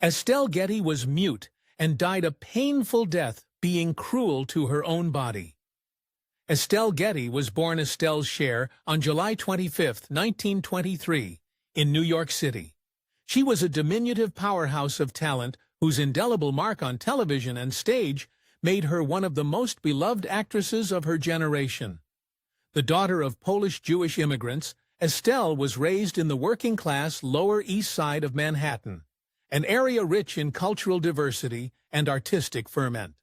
Estelle Getty was mute and died a painful death, being cruel to her own body. Estelle Getty was born Estelle Cher on July 25, 1923, in New York City. She was a diminutive powerhouse of talent whose indelible mark on television and stage made her one of the most beloved actresses of her generation. The daughter of Polish-Jewish immigrants, Estelle was raised in the working-class Lower East Side of Manhattan, an area rich in cultural diversity and artistic ferment.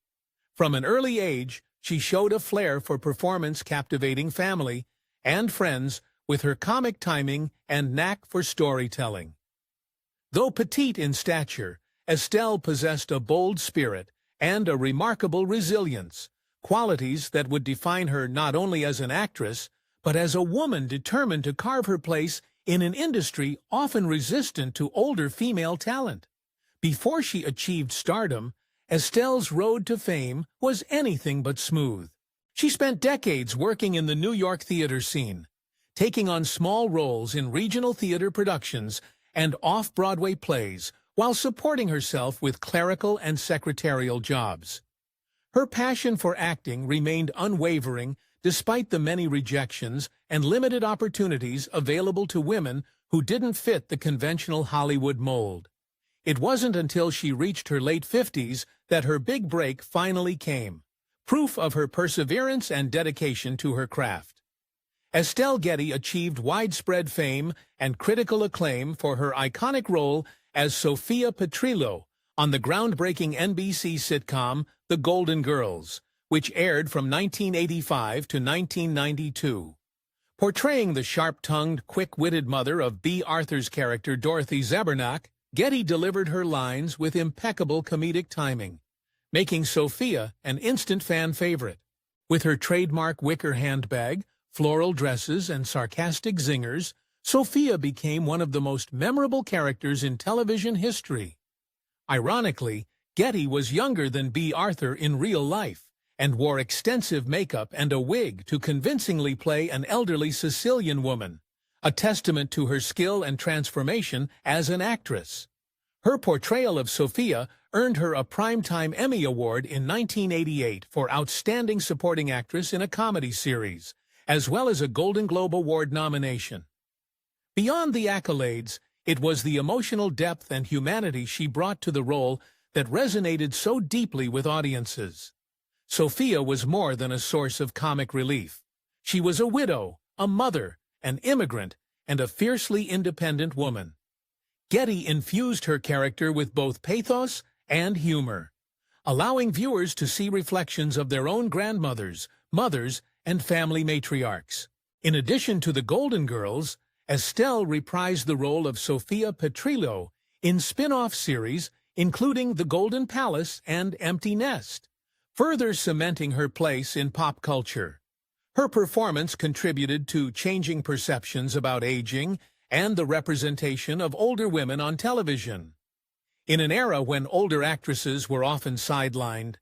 From an early age, she showed a flair for performance, captivating family and friends with her comic timing and knack for storytelling. Though petite in stature, Estelle possessed a bold spirit and a remarkable resilience, qualities that would define her not only as an actress, but as a woman determined to carve her place in an industry often resistant to older female talent. Before she achieved stardom, Estelle's road to fame was anything but smooth. She spent decades working in the New York theater scene, taking on small roles in regional theater productions and off-Broadway plays while supporting herself with clerical and secretarial jobs. Her passion for acting remained unwavering despite the many rejections and limited opportunities available to women who didn't fit the conventional Hollywood mold. It wasn't until she reached her late 50s that her big break finally came, proof of her perseverance and dedication to her craft. Estelle Getty achieved widespread fame and critical acclaim for her iconic role as Sophia Petrillo on the groundbreaking NBC sitcom The Golden Girls, which aired from 1985 to 1992. Portraying the sharp-tongued, quick-witted mother of B. Arthur's character Dorothy Zebernach, Getty delivered her lines with impeccable comedic timing, making Sophia an instant fan favorite. With her trademark wicker handbag, floral dresses, and sarcastic zingers, Sophia became one of the most memorable characters in television history. Ironically, Getty was younger than B. Arthur in real life, and wore extensive makeup and a wig to convincingly play an elderly Sicilian woman, a testament to her skill and transformation as an actress. Her portrayal of Sophia earned her a Primetime Emmy Award in 1988 for Outstanding Supporting Actress in a Comedy Series, as well as a Golden Globe Award nomination. Beyond the accolades, it was the emotional depth and humanity she brought to the role that resonated so deeply with audiences. Sophia was more than a source of comic relief. She was a widow, a mother, an immigrant, and a fiercely independent woman. Getty infused her character with both pathos and humor, allowing viewers to see reflections of their own grandmothers, mothers, and family matriarchs. In addition to the Golden Girls, Estelle reprised the role of Sophia Petrillo in spin-off series including The Golden Palace and Empty Nest, further cementing her place in pop culture. Her performance contributed to changing perceptions about aging and the representation of older women on television. In an era when older actresses were often sidelined,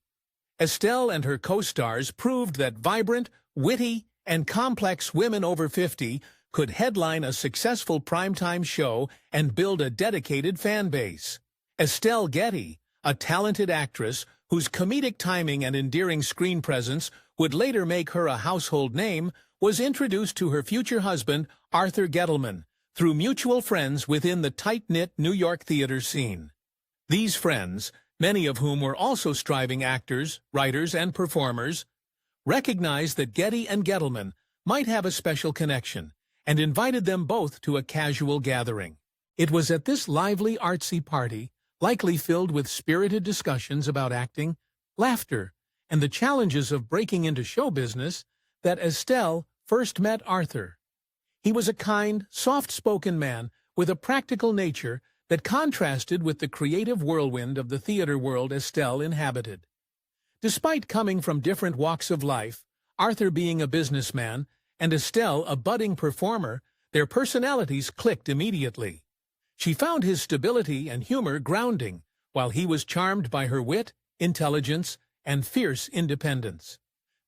Estelle and her co-stars proved that vibrant, witty, and complex women over 50 could headline a successful primetime show and build a dedicated fan base. Estelle Getty, a talented actress whose comedic timing and endearing screen presence would later make her a household name, was introduced to her future husband, Arthur Gettleman, through mutual friends within the tight-knit New York theater scene. These friends, many of whom were also striving actors, writers, and performers, recognized that Getty and Gettleman might have a special connection and invited them both to a casual gathering. It was at this lively, artsy party, likely filled with spirited discussions about acting, laughter, and the challenges of breaking into show business, that Estelle first met Arthur. He was a kind, soft-spoken man with a practical nature that contrasted with the creative whirlwind of the theater world Estelle inhabited. Despite coming from different walks of life, Arthur being a businessman and Estelle a budding performer, their personalities clicked immediately. She found his stability and humor grounding, while he was charmed by her wit, intelligence, and fierce independence.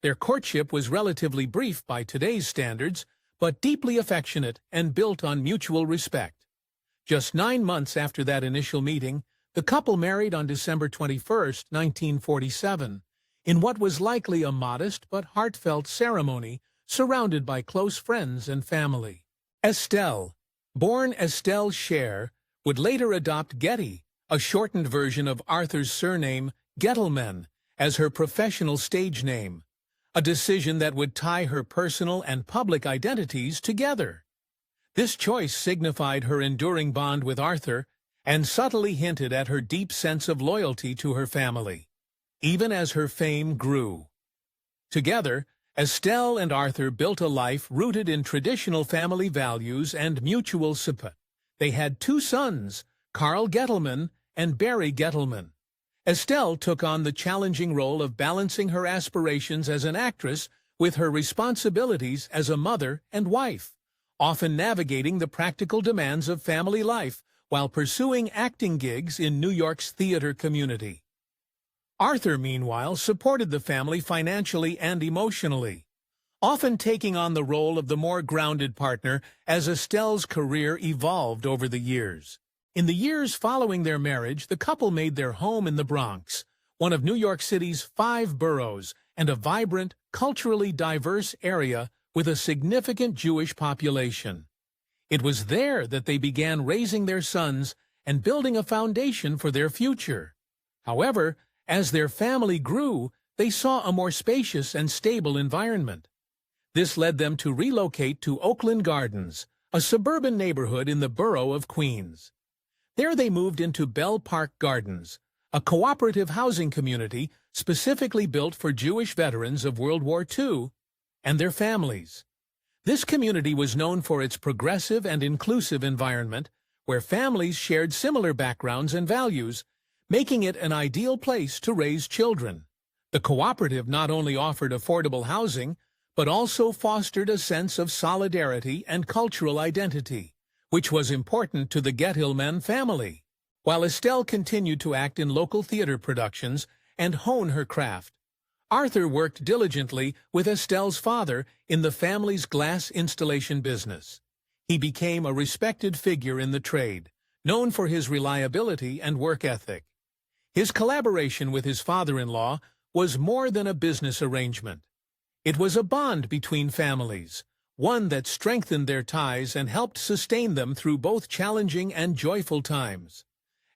Their courtship was relatively brief by today's standards, but deeply affectionate and built on mutual respect. Just 9 months after that initial meeting, The couple married on December 21, 1947, in what was likely a modest but heartfelt ceremony surrounded by close friends and family. Estelle, born Estelle Cher, would later adopt Getty, a shortened version of Arthur's surname, Gettleman, as her professional stage name, a decision that would tie her personal and public identities together. This choice signified her enduring bond with Arthur and subtly hinted at her deep sense of loyalty to her family, even as her fame grew. Together, Estelle and Arthur built a life rooted in traditional family values and mutual support. They had two sons, Carl Gettleman and Barry Gettleman. Estelle took on the challenging role of balancing her aspirations as an actress with her responsibilities as a mother and wife, often navigating the practical demands of family life while pursuing acting gigs in New York's theater community. Arthur, meanwhile, supported the family financially and emotionally, often taking on the role of the more grounded partner as Estelle's career evolved over the years. In the years following their marriage, the couple made their home in the Bronx, one of New York City's 5 boroughs and a vibrant, culturally diverse area with a significant Jewish population. It was there that they began raising their sons and building a foundation for their future. However, as their family grew, they saw a more spacious and stable environment. This led them to relocate to Oakland Gardens, a suburban neighborhood in the borough of Queens. There they moved into Bell Park Gardens, a cooperative housing community specifically built for Jewish veterans of World War II and their families. This community was known for its progressive and inclusive environment, where families shared similar backgrounds and values, making it an ideal place to raise children. The cooperative not only offered affordable housing, but also fostered a sense of solidarity and cultural identity, which was important to the Gettleman family. While Estelle continued to act in local theater productions and hone her craft, Arthur worked diligently with Estelle's father in the family's glass installation business. He became a respected figure in the trade, known for his reliability and work ethic. His collaboration with his father-in-law was more than a business arrangement. It was a bond between families, one that strengthened their ties and helped sustain them through both challenging and joyful times.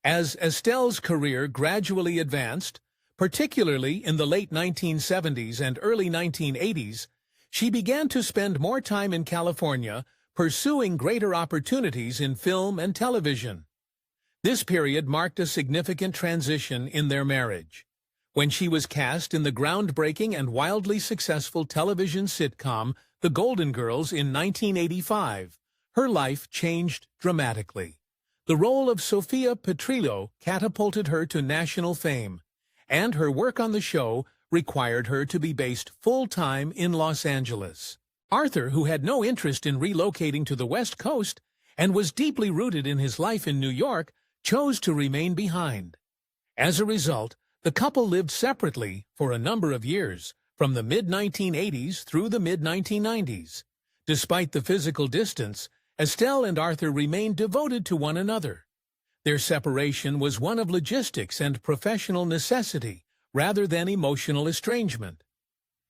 As Estelle's career gradually advanced, particularly in the late 1970s and early 1980s, she began to spend more time in California, pursuing greater opportunities in film and television. This period marked a significant transition in their marriage. When she was cast in the groundbreaking and wildly successful television sitcom The Golden Girls in 1985, her life changed dramatically. The role of Sophia Petrillo catapulted her to national fame, and her work on the show required her to be based full-time in Los Angeles. Arthur, who had no interest in relocating to the West Coast and was deeply rooted in his life in New York, chose to remain behind. As a result, the couple lived separately for a number of years, from the mid-1980s through the mid-1990s. Despite the physical distance, Estelle and Arthur remained devoted to one another. Their separation was one of logistics and professional necessity, rather than emotional estrangement.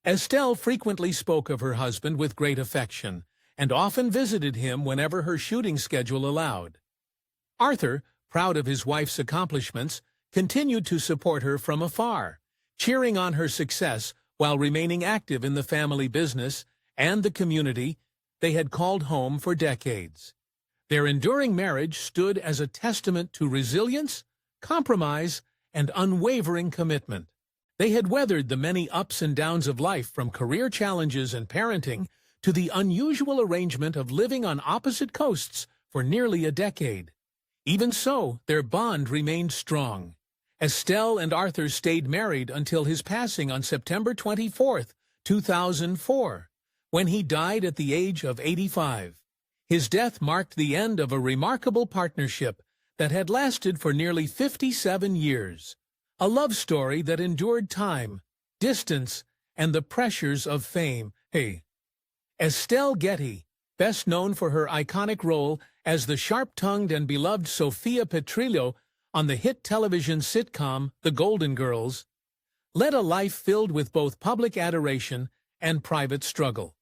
Estelle frequently spoke of her husband with great affection, and often visited him whenever her shooting schedule allowed. Arthur, proud of his wife's accomplishments, continued to support her from afar, cheering on her success while remaining active in the family business and the community they had called home for decades. Their enduring marriage stood as a testament to resilience, compromise, and unwavering commitment. They had weathered the many ups and downs of life, from career challenges and parenting to the unusual arrangement of living on opposite coasts for nearly a decade. Even so, their bond remained strong. Estelle and Arthur stayed married until his passing on September 24, 2004, when he died at the age of 85. His death marked the end of a remarkable partnership that had lasted for nearly 57 years, a love story that endured time, distance, and the pressures of fame. Estelle Getty, best known for her iconic role as the sharp-tongued and beloved Sophia Petrillo on the hit television sitcom The Golden Girls, led a life filled with both public adoration and private struggle.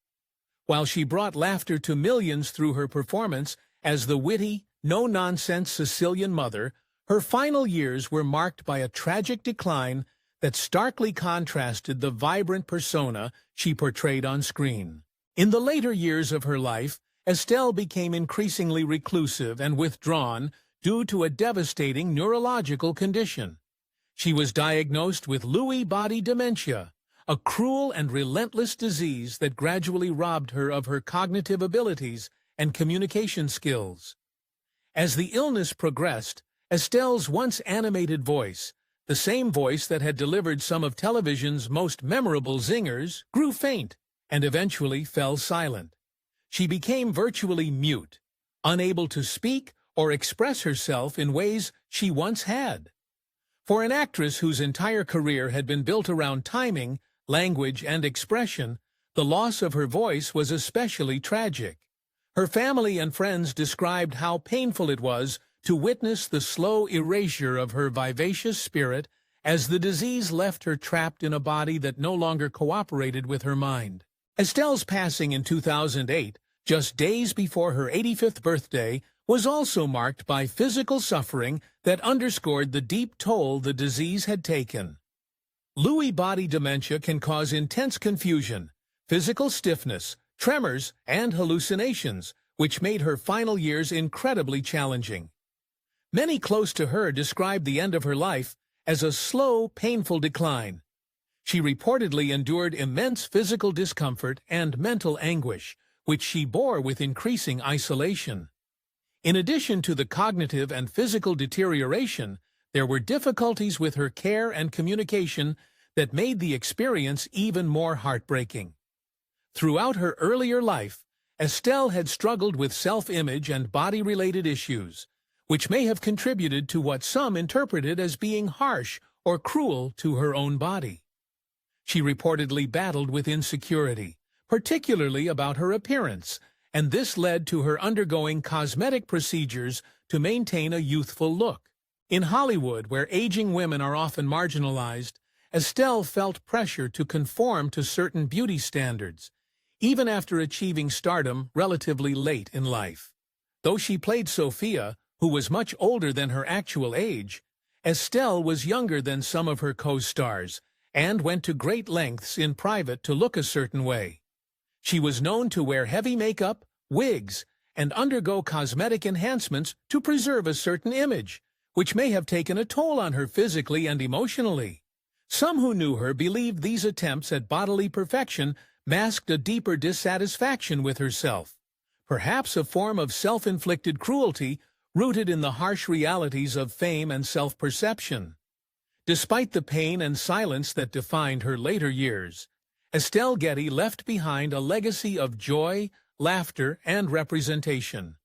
While she brought laughter to millions through her performance as the witty, no-nonsense Sicilian mother, her final years were marked by a tragic decline that starkly contrasted the vibrant persona she portrayed on screen. In the later years of her life, Estelle became increasingly reclusive and withdrawn due to a devastating neurological condition. She was diagnosed with Lewy body dementia, a cruel and relentless disease that gradually robbed her of her cognitive abilities and communication skills. As the illness progressed, Estelle's once animated voice, the same voice that had delivered some of television's most memorable zingers, grew faint and eventually fell silent. She became virtually mute, unable to speak or express herself in ways she once had. For an actress whose entire career had been built around timing, language, and expression, the loss of her voice was especially tragic. Her family and friends described how painful it was to witness the slow erasure of her vivacious spirit as the disease left her trapped in a body that no longer cooperated with her mind. Estelle's passing in 2008, just days before her 85th birthday, was also marked by physical suffering that underscored the deep toll the disease had taken. Lewy body dementia can cause intense confusion, physical stiffness, tremors, and hallucinations, which made her final years incredibly challenging. Many close to her described the end of her life as a slow, painful decline. She reportedly endured immense physical discomfort and mental anguish, which she bore with increasing isolation. In addition to the cognitive and physical deterioration, there were difficulties with her care and communication that made the experience even more heartbreaking. Throughout her earlier life, Estelle had struggled with self-image and body-related issues, which may have contributed to what some interpreted as being harsh or cruel to her own body. She reportedly battled with insecurity, particularly about her appearance, and this led to her undergoing cosmetic procedures to maintain a youthful look. In Hollywood, where aging women are often marginalized, Estelle felt pressure to conform to certain beauty standards, even after achieving stardom relatively late in life. Though she played Sophia, who was much older than her actual age, Estelle was younger than some of her co-stars and went to great lengths in private to look a certain way. She was known to wear heavy makeup, wigs, and undergo cosmetic enhancements to preserve a certain image, which may have taken a toll on her physically and emotionally. Some who knew her believed these attempts at bodily perfection masked a deeper dissatisfaction with herself, perhaps a form of self-inflicted cruelty rooted in the harsh realities of fame and self-perception. Despite the pain and silence that defined her later years, Estelle Getty left behind a legacy of joy, laughter, and representation.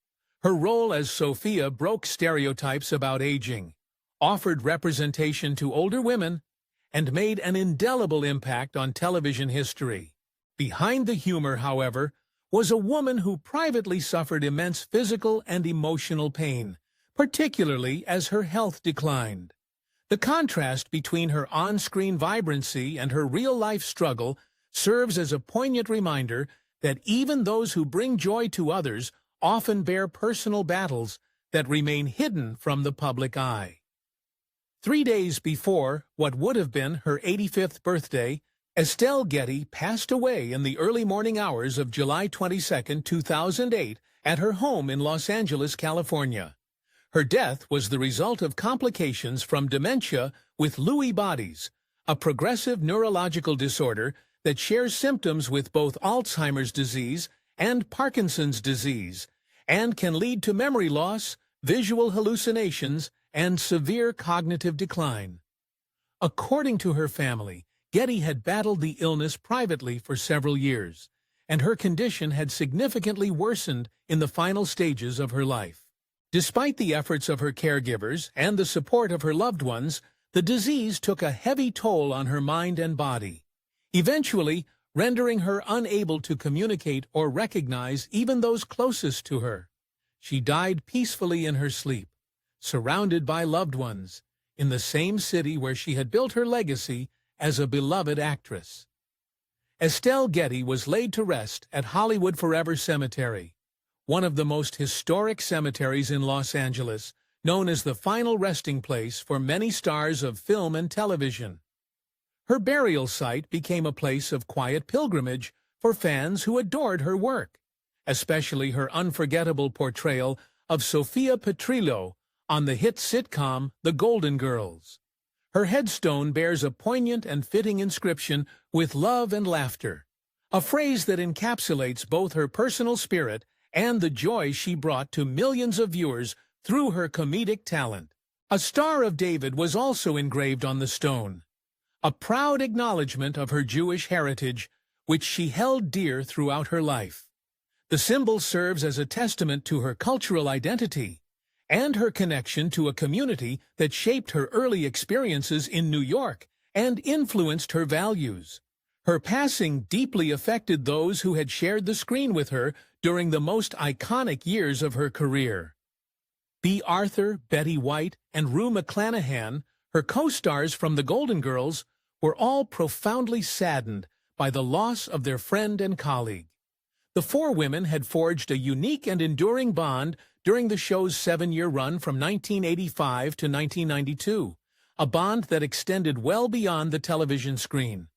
Her role as Sophia broke stereotypes about aging, offered representation to older women, and made an indelible impact on television history. Behind the humor, however, was a woman who privately suffered immense physical and emotional pain, particularly as her health declined. The contrast between her on-screen vibrancy and her real-life struggle serves as a poignant reminder that even those who bring joy to others often bear personal battles that remain hidden from the public eye. 3 days before what would have been her 85th birthday, Estelle Getty passed away in the early morning hours of July 22, 2008, at her home in Los Angeles, California. Her death was the result of complications from dementia with Lewy bodies, a progressive neurological disorder that shares symptoms with both Alzheimer's disease and Parkinson's disease, and can lead to memory loss, visual hallucinations, and severe cognitive decline. According to her family, Getty had battled the illness privately for several years, and her condition had significantly worsened in the final stages of her life. Despite the efforts of her caregivers and the support of her loved ones, the disease took a heavy toll on her mind and body, eventually rendering her unable to communicate or recognize even those closest to her. She died peacefully in her sleep, surrounded by loved ones, in the same city where she had built her legacy as a beloved actress. Estelle Getty was laid to rest at Hollywood Forever Cemetery, one of the most historic cemeteries in Los Angeles, known as the final resting place for many stars of film and television. Her burial site became a place of quiet pilgrimage for fans who adored her work, especially her unforgettable portrayal of Sophia Petrillo on the hit sitcom The Golden Girls. Her headstone bears a poignant and fitting inscription, "With love and laughter," a phrase that encapsulates both her personal spirit and the joy she brought to millions of viewers through her comedic talent. A Star of David was also engraved on the stone, a proud acknowledgement of her Jewish heritage, which she held dear throughout her life. The symbol serves as a testament to her cultural identity and her connection to a community that shaped her early experiences in New York and influenced her values. Her passing deeply affected those who had shared the screen with her during the most iconic years of her career. Bea Arthur, Betty White, and Rue McClanahan, her co-stars from The Golden Girls, were all profoundly saddened by the loss of their friend and colleague. The four women had forged a unique and enduring bond during the show's 7-year run from 1985 to 1992, a bond that extended well beyond the television screen.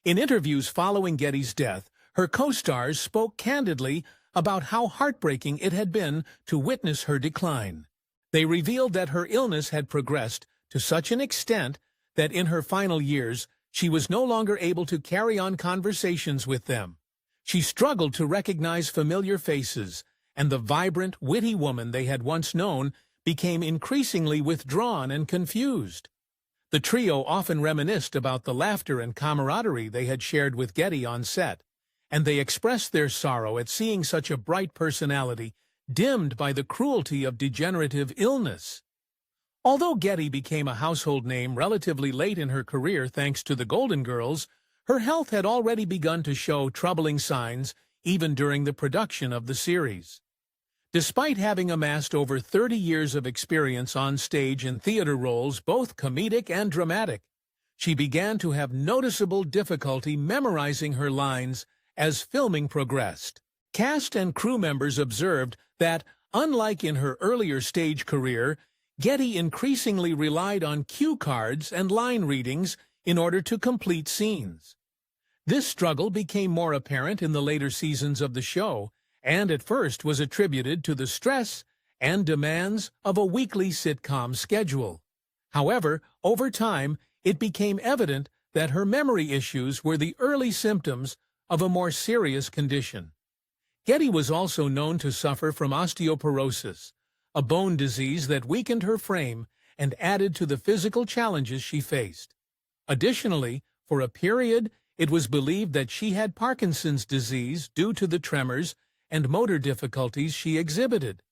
In interviews following Getty's death, her co-stars spoke candidly about how heartbreaking it had been to witness her decline. They revealed that her illness had progressed to such an extent that in her final years, she was no longer able to carry on conversations with them. She struggled to recognize familiar faces, and the vibrant, witty woman they had once known became increasingly withdrawn and confused. The trio often reminisced about the laughter and camaraderie they had shared with Getty on set, and they expressed their sorrow at seeing such a bright personality dimmed by the cruelty of degenerative illness. Although Getty became a household name relatively late in her career thanks to The Golden Girls, her health had already begun to show troubling signs even during the production of the series. Despite having amassed over 30 years of experience on stage in theater roles, both comedic and dramatic, she began to have noticeable difficulty memorizing her lines as filming progressed. Cast and crew members observed that, unlike in her earlier stage career, Getty increasingly relied on cue cards and line readings in order to complete scenes. This struggle became more apparent in the later seasons of the show, and at first was attributed to the stress and demands of a weekly sitcom schedule. However, over time, it became evident that her memory issues were the early symptoms of a more serious condition. Getty was also known to suffer from osteoporosis, a bone disease that weakened her frame and added to the physical challenges she faced. Additionally, for a period, it was believed that she had Parkinson's disease due to the tremors and motor difficulties she exhibited.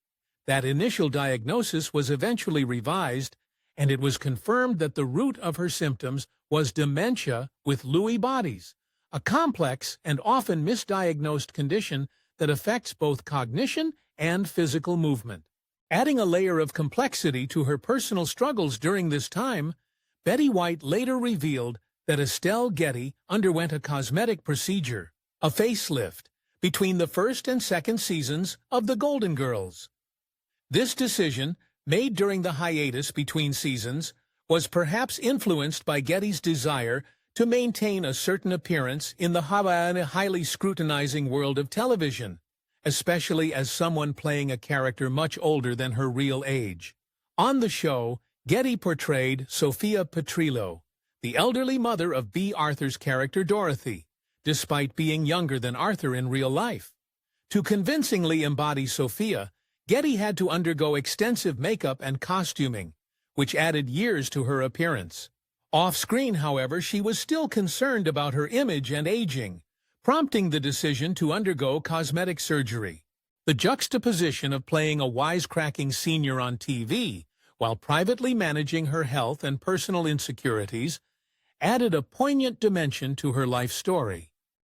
That initial diagnosis was eventually revised, and it was confirmed that the root of her symptoms was dementia with Lewy bodies, a complex and often misdiagnosed condition that affects both cognition and physical movement. Adding a layer of complexity to her personal struggles during this time, Betty White later revealed that Estelle Getty underwent a cosmetic procedure, a facelift, between the first and second seasons of The Golden Girls. This decision, made during the hiatus between seasons, was perhaps influenced by Getty's desire to maintain a certain appearance in the highly scrutinizing world of television, especially as someone playing a character much older than her real age. On the show, Getty portrayed Sophia Petrillo, the elderly mother of Bea Arthur's character Dorothy, despite being younger than Arthur in real life. To convincingly embody Sophia, Getty had to undergo extensive makeup and costuming, which added years to her appearance. Off-screen, however, she was still concerned about her image and aging, prompting the decision to undergo cosmetic surgery. The juxtaposition of playing a wisecracking senior on TV while privately managing her health and personal insecurities added a poignant dimension to her life story.